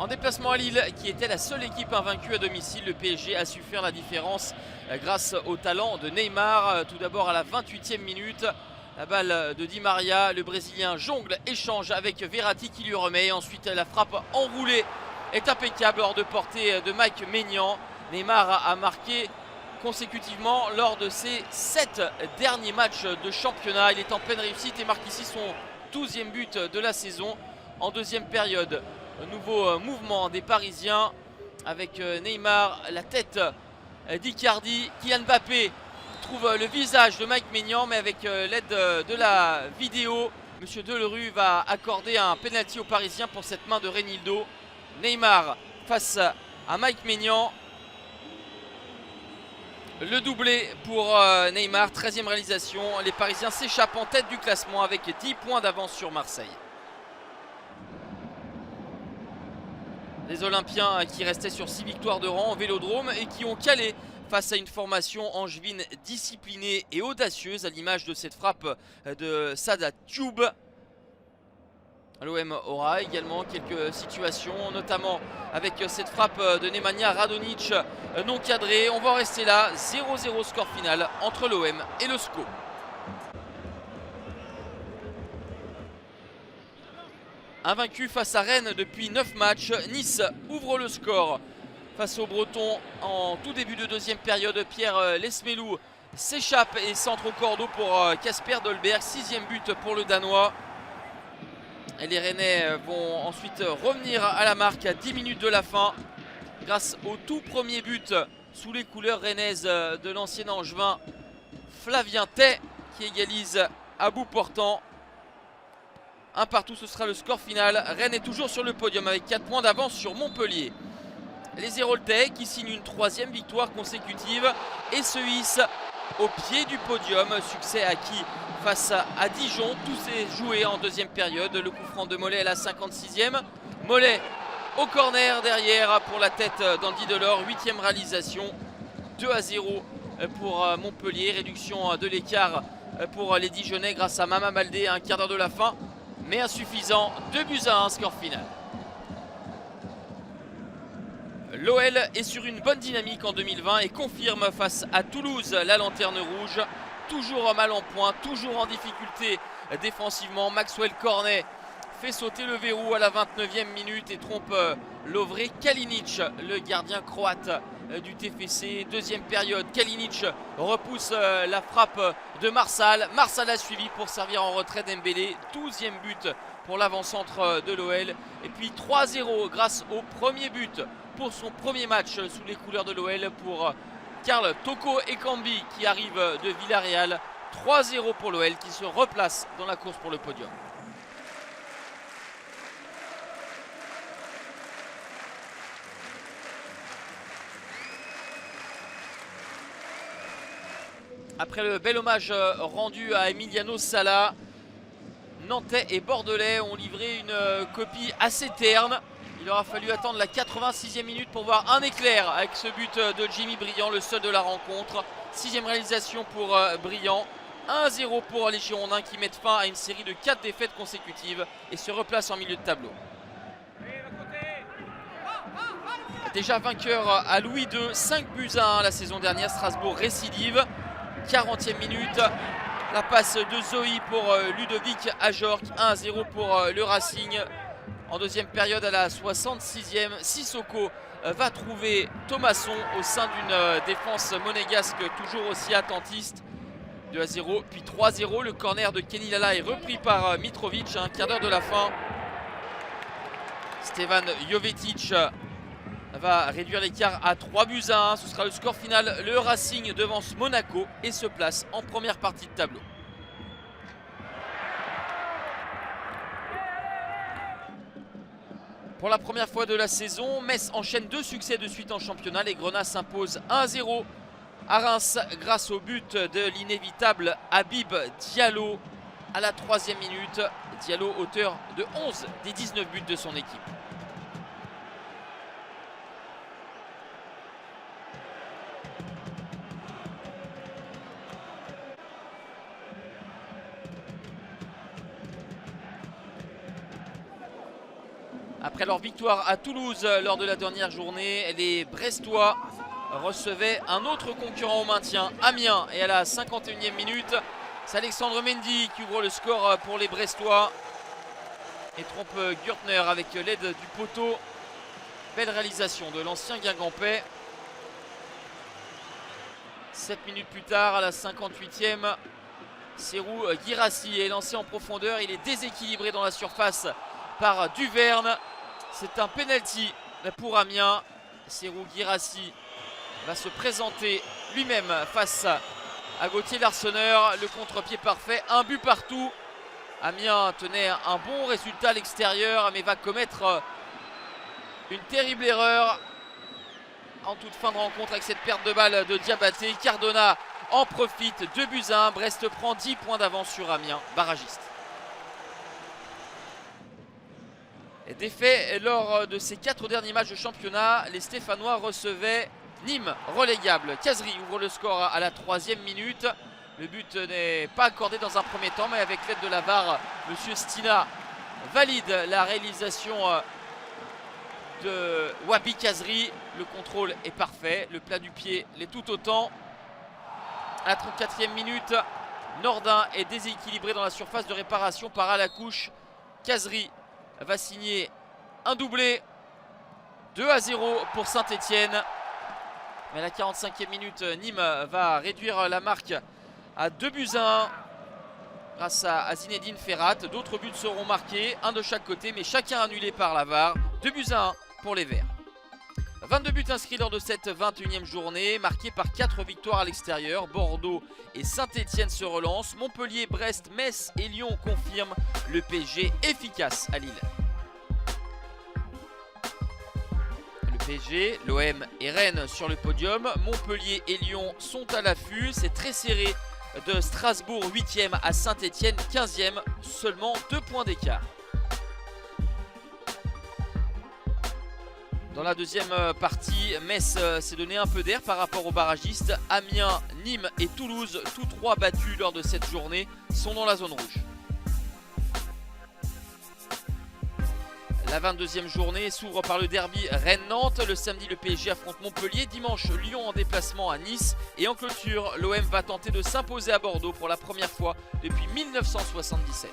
En déplacement à Lille, qui était la seule équipe invaincue à domicile, le PSG a su faire la différence grâce au talent de Neymar. Tout d'abord à la 28e minute, la balle de Di Maria, le Brésilien jongle, échange avec Verratti qui lui remet. Ensuite la frappe enroulée est impeccable hors de portée de Mike Maignan. Neymar a marqué consécutivement lors de ses 7 derniers matchs de championnat. Il est en pleine réussite et marque ici son 12e but de la saison en deuxième période. Un nouveau mouvement des Parisiens avec Neymar, la tête d'Icardi. Kylian Mbappé trouve le visage de Mike Maignan, mais avec l'aide de la vidéo, Monsieur Delerue va accorder un penalty aux Parisiens pour cette main de Renildo. Neymar face à Mike Maignan. Le doublé pour Neymar, 13e réalisation. Les Parisiens s'échappent en tête du classement avec 10 points d'avance sur Marseille. Les Olympiens qui restaient sur 6 victoires de rang en Vélodrome et qui ont calé face à une formation angevine disciplinée et audacieuse, à l'image de cette frappe de Sada Thioub. L'OM aura également quelques situations, notamment avec cette frappe de Nemanja Radonjic non cadrée. On va en rester là, 0-0 score final entre l'OM et le SCO. Invaincu face à Rennes depuis 9 matchs, Nice ouvre le score face aux Bretons en tout début de deuxième période. Pierre Lesmelou s'échappe et centre au cordeau pour Kasper Dolberg, 6e but pour le Danois. Et les Rennais vont ensuite revenir à la marque à 10 minutes de la fin grâce au tout premier but sous les couleurs rennaises de l'ancien Angevin Flavien Tay qui égalise à bout portant. Un partout, ce sera le score final. Rennes est toujours sur le podium avec 4 points d'avance sur Montpellier. Les Héroltais qui signent une 3e victoire consécutive et se hissent au pied du podium. Succès acquis face à Dijon. Tout s'est joué en deuxième période. Le coup franc de Mollet à la 56e. Mollet au corner derrière pour la tête d'Andy Delors. 8e réalisation. 2-0 pour Montpellier. Réduction de l'écart pour les Dijonnais grâce à Mama Baldé à un quart d'heure de la fin. Mais insuffisant, 2-1, score final. L'OL est sur une bonne dynamique en 2020 et confirme face à Toulouse la lanterne rouge. Toujours mal en point, toujours en difficulté défensivement. Maxwell Cornet fait sauter le verrou à la 29e minute et trompe Lovre Kalinic, le gardien croate du TFC. Deuxième période, Kalinic repousse la frappe de Marsal. Marsal a suivi pour servir en retrait Dembélé. 12e but pour l'avant-centre de l'OL. Et puis 3-0 grâce au premier but pour son premier match sous les couleurs de l'OL pour Karl Toko Ekambi qui arrive de Villarreal. 3-0 pour l'OL qui se replace dans la course pour le podium. Après le bel hommage rendu à Emiliano Sala, Nantais et Bordelais ont livré une copie assez terne. Il aura fallu attendre la 86e minute pour voir un éclair avec ce but de Jimmy Briand, le seul de la rencontre. 6e réalisation pour Briand. 1-0 pour les Girondins qui mettent fin à une série de 4 défaites consécutives et se replacent en milieu de tableau. Déjà vainqueur à Louis II, 5-1 la saison dernière, Strasbourg récidive. 40e minute, la passe de Zoï pour Ludovic Ajorc, 1-0 pour le Racing. En deuxième période à la 66e, Sissoko va trouver Thomasson au sein d'une défense monégasque toujours aussi attentiste. 2-0, puis 3-0, le corner de Kenny Lala est repris par Mitrovic à un quart d'heure de la fin. Stevan Jovetic va réduire l'écart à 3-1. Ce sera le score final. Le Racing devance Monaco et se place en première partie de tableau. Pour la première fois de la saison, Metz enchaîne 2 succès de suite en championnat. Les Grenats s'imposent 1-0 à Reims grâce au but de l'inévitable Habib Diallo à la 3e minute. Diallo auteur de 11 des 19 buts de son équipe. Après leur victoire à Toulouse lors de la dernière journée, les Brestois recevaient un autre concurrent au maintien, Amiens. Et à la 51e minute, c'est Alexandre Mendy qui ouvre le score pour les Brestois et trompe Gürtner avec l'aide du poteau. Belle réalisation de l'ancien Guingampais. 7 minutes plus tard, à la 58e, Serhou Guirassy est lancé en profondeur. Il est déséquilibré dans la surface par Duverne. C'est un penalty pour Amiens. Serhou Guirassy va se présenter lui-même face à Gauthier Larsonneur. Le contre-pied parfait, un but partout. Amiens tenait un bon résultat à l'extérieur, mais va commettre une terrible erreur en toute fin de rencontre avec cette perte de balle de Diabaté. Cardona en profite, 2-1. Brest prend 10 points d'avance sur Amiens, barragiste. Et défait lors de ces 4 derniers matchs de championnat, les Stéphanois recevaient Nîmes, relégable. Kazri ouvre le score à la 3e minute. Le but n'est pas accordé dans un premier temps, mais avec l'aide de la VAR, monsieur Stina valide la réalisation de Wabi Kazri. Le contrôle est parfait, le plat du pied l'est tout autant. À la 34e minute, Nordin est déséquilibré dans la surface de réparation par Alacouche. Kazri va signer un doublé. 2-0 pour Saint-Étienne. Mais à la 45e minute, Nîmes va réduire la marque à 2-1 grâce à Zinedine Ferrat. D'autres buts seront marqués, un de chaque côté, mais chacun annulé par la VAR. 2-1 pour les Verts. 22 buts inscrits lors de cette 21e journée, marqués par 4 victoires à l'extérieur. Bordeaux et Saint-Étienne se relancent. Montpellier, Brest, Metz et Lyon confirment le PSG efficace à Lille. Le PSG, l'OM et Rennes sur le podium. Montpellier et Lyon sont à l'affût. C'est très serré de Strasbourg 8e à Saint-Étienne 15e, seulement 2 points d'écart. Dans la deuxième partie, Metz s'est donné un peu d'air par rapport aux barragistes. Amiens, Nîmes et Toulouse, tous 3 battus lors de cette journée, sont dans la zone rouge. La 22e journée s'ouvre par le derby Rennes-Nantes. Le samedi, le PSG affronte Montpellier. Dimanche, Lyon en déplacement à Nice. Et en clôture, l'OM va tenter de s'imposer à Bordeaux pour la première fois depuis 1977.